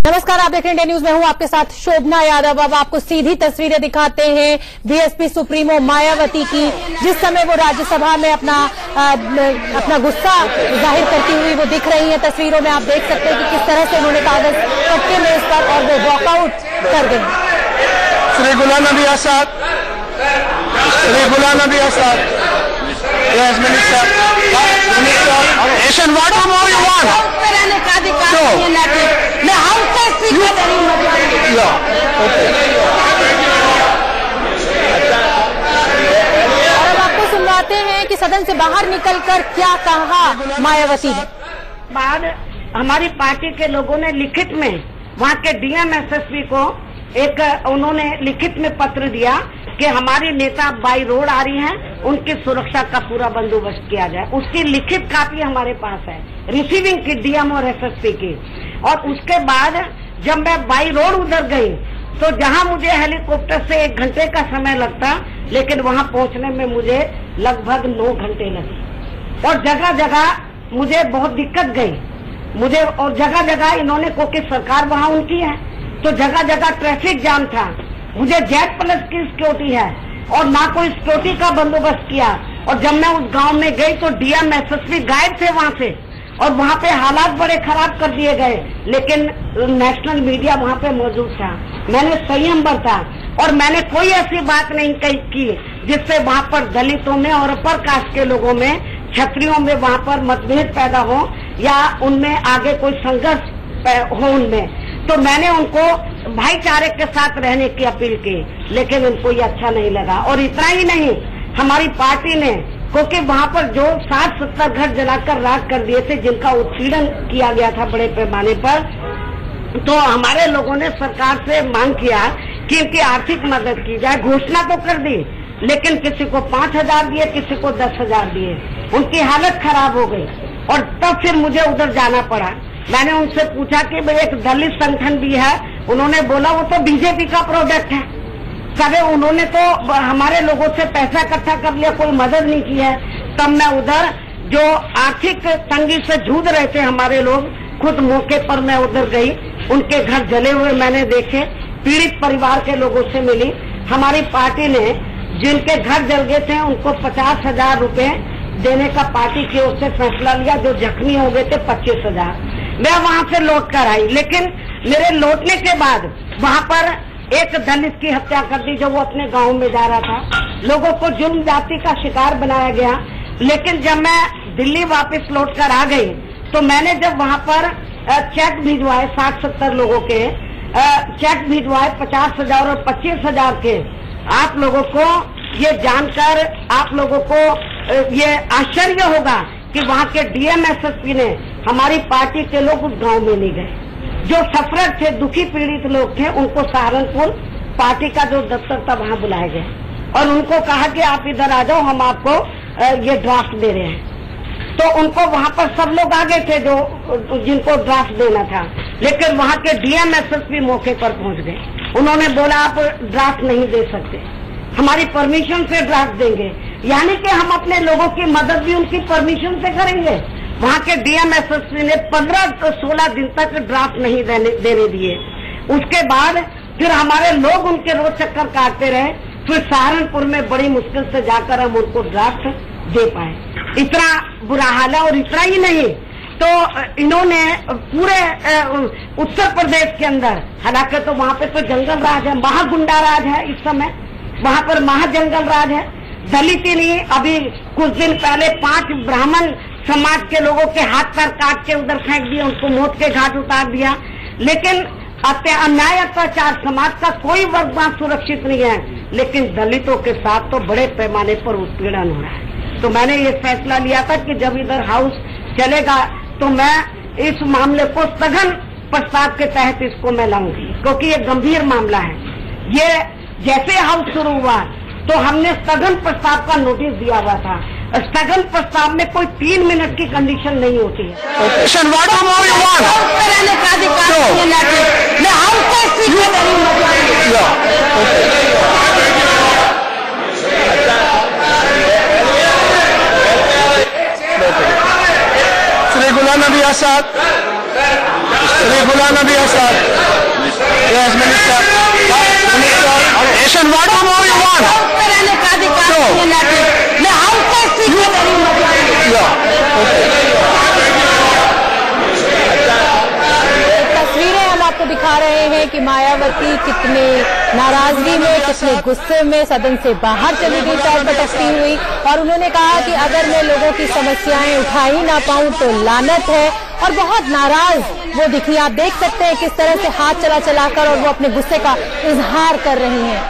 नमस्कार, आप देख रहे हैं इंडिया न्यूज में हूं आपके साथ शोभना यादव। अब आपको सीधी तस्वीरें दिखाते हैं बीएसपी सुप्रीमो मायावती की, जिस समय वो राज्यसभा में अपना गुस्सा जाहिर करती हुई वो दिख रही हैं। तस्वीरों में आप देख सकते हैं कि किस तरह से उन्होंने कागज रखे मेज पर और वो वॉकआउट कर गई। श्री गुलाम नबी आजाद, Shri Ghulam Nabi Azad, yes minister, what more you want? और अब आपको सुनवाते हैं कि सदन से बाहर निकलकर क्या कहा मायावती ने। बाद हमारी पार्टी के लोगों ने लिखित में वहाँ के डीएम एसएसपी को उन्होंने लिखित में पत्र दिया कि हमारी नेता बाई रोड आ रही हैं, उनकी सुरक्षा का पूरा बंदोबस्त किया जाए। उसकी लिखित कापी हमारे पास है, रिसीविंग की डीएम और एसएसपी की। और उसके बाद जब मैं बाई रोड उधर गई तो जहां मुझे हेलीकॉप्टर से 1 घंटे का समय लगता, लेकिन वहां पहुंचने में मुझे लगभग 9 घंटे लगे। और जगह जगह मुझे बहुत दिक्कत गई और जगह जगह इन्होंने, क्योंकि सरकार वहां उनकी है, तो जगह जगह ट्रैफिक जाम था। मुझे जेड प्लस की सिक्योरिटी है और ना कोई सिक्योरिटी का बंदोबस्त किया। और जब मैं उस गांव में गई तो डीएम एसएसपी गायब थे वहां से, और वहां पे हालात बड़े खराब कर दिए गए। लेकिन नेशनल मीडिया वहां पे मौजूद था। मैंने संयम बरता और मैंने कोई ऐसी बात नहीं की जिससे वहां पर दलितों में और अपर कास्ट के लोगों में, क्षत्रियों में वहां पर मतभेद पैदा हो या उनमें आगे कोई संघर्ष हो उनमें। तो मैंने उनको भाईचारे के साथ रहने की अपील की, लेकिन उनको ये अच्छा नहीं लगा। और इतना ही नहीं, हमारी पार्टी ने, क्योंकि वहां पर जो 60-70 घर जलाकर राख कर दिए थे, जिनका उत्पीड़न किया गया था बड़े पैमाने पर, तो हमारे लोगों ने सरकार से मांग किया कि इनकी आर्थिक मदद की जाए। घोषणा तो कर दी, लेकिन किसी को 5,000 दिए, किसी को 10,000 दिए। उनकी हालत खराब हो गई और तब फिर मुझे उधर जाना पड़ा। मैंने उनसे पूछा कि भाई एक दलित संगठन भी है, उन्होंने बोला वो तो बीजेपी का प्रोडक्ट है। कभी उन्होंने तो हमारे लोगों से पैसा इकट्ठा कर लिया, कोई मदद नहीं की है। तब मैं उधर जो आर्थिक तंगी से जूझ रहे थे हमारे लोग, खुद मौके पर मैं उधर गई, उनके घर जले हुए मैंने देखे, पीड़ित परिवार के लोगों से मिली। हमारी पार्टी ने जिनके घर जल गए थे उनको 50,000 रुपए देने का पार्टी की ओर से फैसला लिया। जो जख्मी हो गए थे 25,000। मैं वहां से लौट कर आई, लेकिन मेरे लौटने के बाद वहां पर एक दलित की हत्या कर दी जो वो अपने गांव में जा रहा था। लोगों को जुल्म जाति का शिकार बनाया गया। लेकिन जब मैं दिल्ली वापस लौट कर आ गई तो मैंने जब वहां पर चेक भिजवाए 60-70 लोगों के चेक भिजवाए 50,000 और 25,000 के, आप लोगों को ये जानकर आप लोगों को ये आश्चर्य होगा कि वहाँ के डीएम एसएसपी ने, हमारी पार्टी के लोग उस गांव में नहीं गए। जो सफरर थे, दुखी पीड़ित लोग थे, उनको सहारनपुर पार्टी का जो दफ्तर था वहाँ बुलाए गए और उनको कहा कि आप इधर आ जाओ, हम आपको ये ड्राफ्ट दे रहे हैं। तो उनको वहाँ पर सब लोग आ गए थे जो जिनको ड्राफ्ट देना था, लेकिन वहाँ के डीएम एसएसपी मौके पर पहुँच गए। उन्होंने बोला आप ड्राफ्ट नहीं दे सकते, हमारी परमिशन से ड्राफ्ट देंगे। यानी कि हम अपने लोगों की मदद भी उनकी परमिशन से करेंगे। वहाँ के डीएम एसएसपी ने 15-16 दिन तक ड्राफ्ट नहीं देने दिए। उसके बाद फिर हमारे लोग उनके रोज चक्कर काटते रहे। फिर सहारनपुर में बड़ी मुश्किल से जाकर हम उनको ड्राफ्ट दे पाए। इतना बुरा हाल है। और इतना ही नहीं, तो इन्होंने पूरे उत्तर प्रदेश के अंदर, हालांकि तो वहाँ पे तो जंगल राज है, महागुंडा राज है इस समय, वहाँ पर महाजंगल राज है। दलित ही नहीं, अभी कुछ दिन पहले 5 ब्राह्मण समाज के लोगों के हाथ पैर काट के उधर फेंक दिया, उनको मौत के घाट उतार दिया। लेकिन अन्याय अत्याचार, समाज का कोई वर्ग वहाँ सुरक्षित नहीं है, लेकिन दलितों के साथ तो बड़े पैमाने पर उत्पीड़न हो रहा है। तो मैंने ये फैसला लिया था कि जब इधर हाउस चलेगा तो मैं इस मामले को सघन प्रस्ताव के तहत इसको मैं लाऊंगी, क्योंकि ये गंभीर मामला है। ये जैसे हाउस शुरू हुआ तो हमने स्थगन प्रस्ताव का नोटिस दिया हुआ था। स्थगन प्रस्ताव में कोई 3 मिनट की कंडीशन नहीं होती है। श्री गुलाम नबी आजाद, श्री गुलाम नबी आजाद। दिखा रहे हैं कि मायावती कितने नाराजगी में, कितने गुस्से में सदन से बाहर चली गई पैर पटकती हुई, और उन्होंने कहा कि अगर मैं लोगों की समस्याएं उठा ही ना पाऊं तो लानत है, और बहुत नाराज वो दिखी। आप देख सकते हैं किस तरह से हाथ चला चलाकर और वो अपने गुस्से का इजहार कर रही हैं।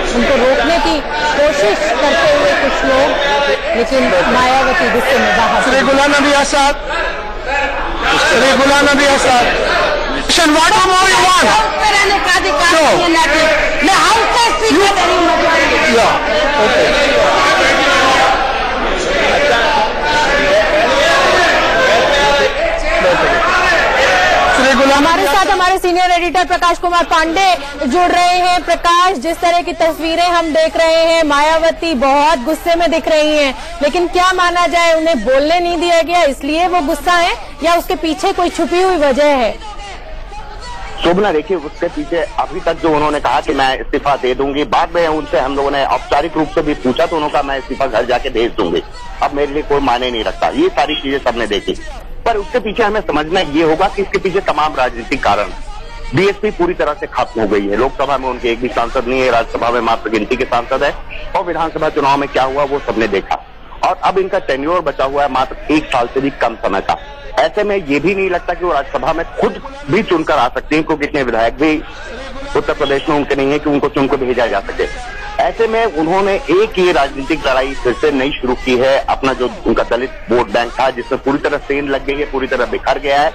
उनको रोकने की कोशिश करते हुए कुछ लोग, लेकिन मायावती गुस्से में बाहर। श्री गुलाम नबी आजाद, श्री गुलाम नबी आजाद, हमारे साथ हमारे सीनियर एडिटर प्रकाश कुमार पांडे जुड़ रहे हैं। प्रकाश, जिस तरह की तस्वीरें हम देख रहे हैं, मायावती बहुत गुस्से में दिख रही हैं, लेकिन क्या माना जाए, उन्हें बोलने नहीं दिया गया इसलिए वो गुस्सा है, या उसके पीछे कोई छुपी हुई वजह है? शोभना, देखिए उसके पीछे अभी तक जो उन्होंने कहा कि मैं इस्तीफा दे दूंगी, बाद में उनसे हम लोगों ने औपचारिक रूप से भी पूछा तो उन्होंने कहा मैं इस्तीफा घर जाके भेज दूंगी, अब मेरे लिए कोई मायने नहीं रखता। ये सारी चीजें सबने देखी, पर उसके पीछे हमें समझना ये होगा कि इसके पीछे तमाम राजनीतिक कारण। बीएसपी पूरी तरह से खत्म हो गई है, लोकसभा में उनके एक भी सांसद नहीं है, राज्यसभा में मात्र गिनती के सांसद है, और विधानसभा चुनाव में क्या हुआ वो सबने देखा, और अब इनका टेन्योर बचा हुआ है मात्र 1 साल से भी कम समय का। ऐसे में ये भी नहीं लगता कि वो राज्यसभा में खुद भी चुनकर आ सकती हैं, क्योंकि इतने विधायक भी उत्तर प्रदेश में उनके नहीं है कि उनको चुनकर भेजा जा सके। ऐसे में उन्होंने एक ये राजनीतिक लड़ाई फिर से नई शुरू की है, अपना जो उनका दलित वोट बैंक था जिसमें पूरी तरह सेंध लग गई है, पूरी तरह बिखर गया है,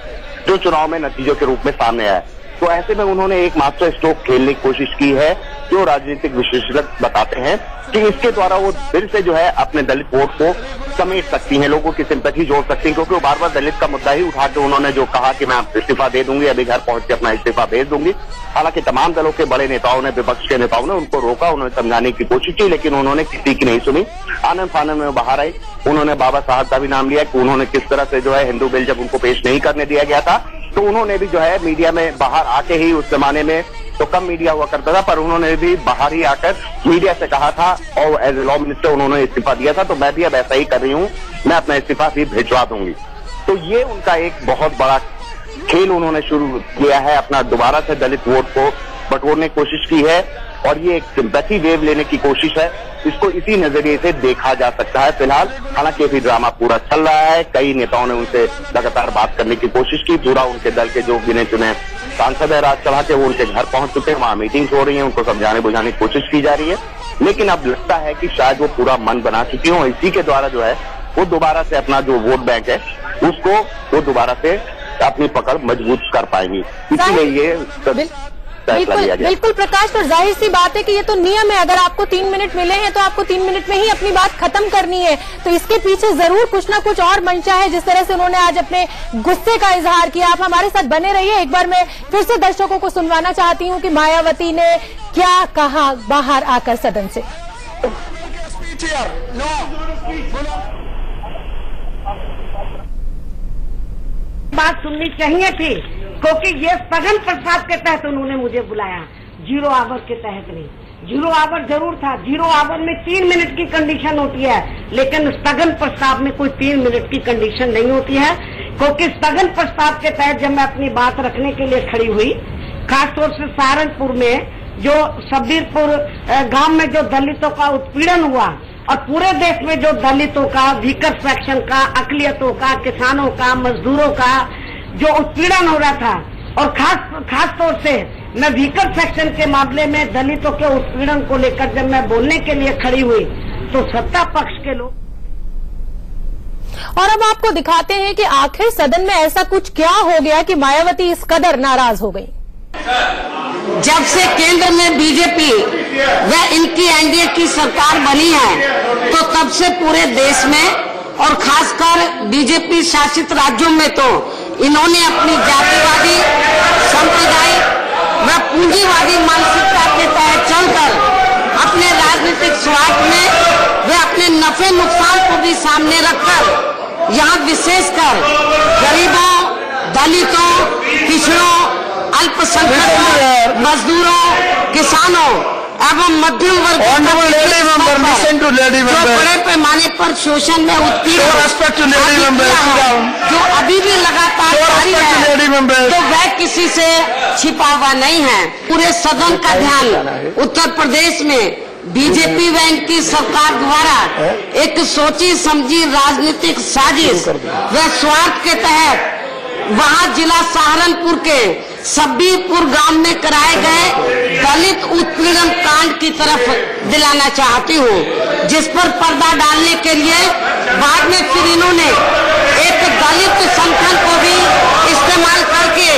जो चुनाव में नतीजों के रूप में सामने आया है। तो ऐसे में उन्होंने एक मास्टर स्ट्रोक खेलने की कोशिश की है, जो राजनीतिक विशेषज्ञ बताते हैं कि इसके द्वारा वो फिर से जो है अपने दलित वोट को समेट सकती हैं, लोगों की सिंपैथी जोड़ सकती हैं, क्योंकि वो बार बार दलित का मुद्दा ही उठा के उन्होंने जो कहा कि मैं इस्तीफा दे दूंगी, अभी घर पहुंच के अपना इस्तीफा भेज दूंगी। हालांकि तमाम दलों के बड़े नेताओं ने, विपक्ष के नेताओं ने उनको रोका, उन्होंने समझाने की कोशिश की, लेकिन उन्होंने किसी की नहीं सुनी। आनंद फानंद में बाहर आई, उन्होंने बाबा साहब का भी नाम लिया कि उन्होंने किस तरह से जो है हिंदू बिल जब उनको पेश नहीं करने दिया गया था तो उन्होंने भी जो है मीडिया में बाहर आके ही, उस जमाने में तो कम मीडिया हुआ करता था, पर उन्होंने भी बाहर ही आकर मीडिया से कहा था, और एज ए लॉ मिनिस्टर उन्होंने इस्तीफा दिया था, तो मैं भी अब ऐसा ही कर रही हूँ, मैं अपना इस्तीफा भी भिजवा दूंगी। तो ये उनका एक बहुत बड़ा खेल उन्होंने शुरू किया है, अपना दोबारा से दलित वोट को बटोरने की कोशिश की है, और ये एक सिंपैथी वेव लेने की कोशिश है। इसको इसी नजरिए से देखा जा सकता है फिलहाल। हालांकि अभी ड्रामा पूरा चल रहा है, कई नेताओं ने उनसे लगातार बात करने की कोशिश की, पूरा उनके दल के जो गिने चुने सांसद है राज्यसभा के वो उनके घर पहुंच चुके हैं, वहां मीटिंग्स हो रही है, उनको समझाने बुझाने की कोशिश की जा रही है, लेकिन अब लगता है कि शायद वो पूरा मन बना चुकी हो, इसी के द्वारा जो है वो दोबारा से अपना जो वोट बैंक है उसको वो दोबारा से अपनी पकड़ मजबूत कर पाएंगी, इसलिए ये बिल्कुल प्रकाश, पर जाहिर सी बात है कि ये तो नियम है, अगर आपको 3 मिनट मिले हैं तो आपको 3 मिनट में ही अपनी बात खत्म करनी है, तो इसके पीछे जरूर कुछ ना कुछ और मंशा है, जिस तरह से उन्होंने आज अपने गुस्से का इजहार किया। आप हमारे साथ बने रहिए, एक बार मैं फिर से दर्शकों को सुनवाना चाहती हूँ कि मायावती ने क्या कहा बाहर आकर सदन से। बात सुननी चाहिए थी, क्योंकि ये स्थगन प्रस्ताव के तहत उन्होंने मुझे बुलाया, 0 आवर के तहत नहीं। 0 आवर जरूर था, 0 आवर में 3 मिनट की कंडीशन होती है, लेकिन स्थगन प्रस्ताव में कोई 3 मिनट की कंडीशन नहीं होती है, क्योंकि स्थगन प्रस्ताव के तहत जब मैं अपनी बात रखने के लिए खड़ी हुई, खासतौर से सहारनपुर में जो सबीरपुर गांव में जो दलितों का उत्पीड़न हुआ, और पूरे देश में जो दलितों का, वीकर सेक्शन का, अकलियतों का, किसानों का, मजदूरों का जो उत्पीड़न हो रहा था, और खास तौर से मैं वीकर सेक्शन के मामले में दलितों के उत्पीड़न को लेकर जब मैं बोलने के लिए खड़ी हुई तो सत्ता पक्ष के लोग। और अब आपको दिखाते हैं कि आखिर सदन में ऐसा कुछ क्या हो गया कि मायावती इस कदर नाराज हो गई। जब से केंद्र में बीजेपी व इनकी एनडीए की सरकार बनी है, तो तब से पूरे देश में और खासकर बीजेपी शासित राज्यों में तो इन्होंने अपनी जातिवादी, सांप्रदायिक व पूंजीवादी मानसिकता के तहत चलकर अपने राजनीतिक स्वार्थ में वे अपने नफे नुकसान को भी सामने रखकर यहाँ विशेषकर गरीबों, दलितों, पिछड़ों, अल्पसंख्यकों, मजदूरों, किसानों एवं मध्यम वर्ग to lady जो members. बड़े पैमाने पर शोषण में उत्पीड़न Show respect to lady members. जो अभी भी लगातार Show जारी respect to है, lady members. तो वह किसी से छिपा हुआ नहीं है। पूरे सदन का ध्यान उत्तर प्रदेश में बीजेपी व इनकी सरकार द्वारा एक सोची समझी राजनीतिक साजिश व स्वार्थ के तहत वहां जिला सहारनपुर के सब्बीपुर गांव में कराए गए दलित उत्पीड़न कांड की तरफ दिलाना चाहती हूं, जिस पर पर्दा डालने के लिए बाद में फिर इन्होंने एक दलित संगठन को भी इस्तेमाल करके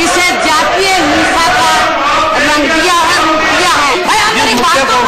इसे जातीय हिंसा का रंग दिया है, रूप दिया है। भाई आप मेरी बात को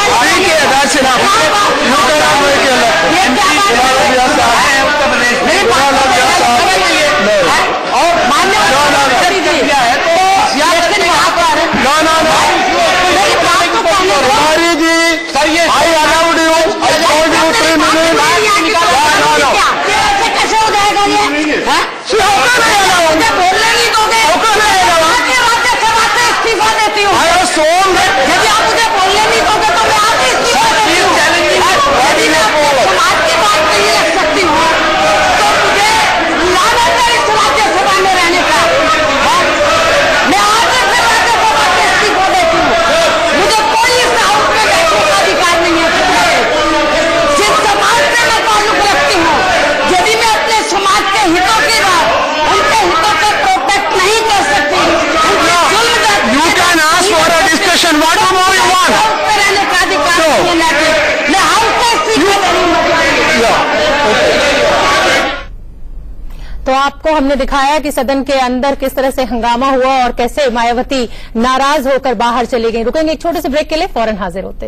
तो आपको हमने दिखाया कि सदन के अंदर किस तरह से हंगामा हुआ और कैसे मायावती नाराज होकर बाहर चली गई। रुकेंगे एक छोटे से ब्रेक के लिए, फौरन हाजिर होते हैं।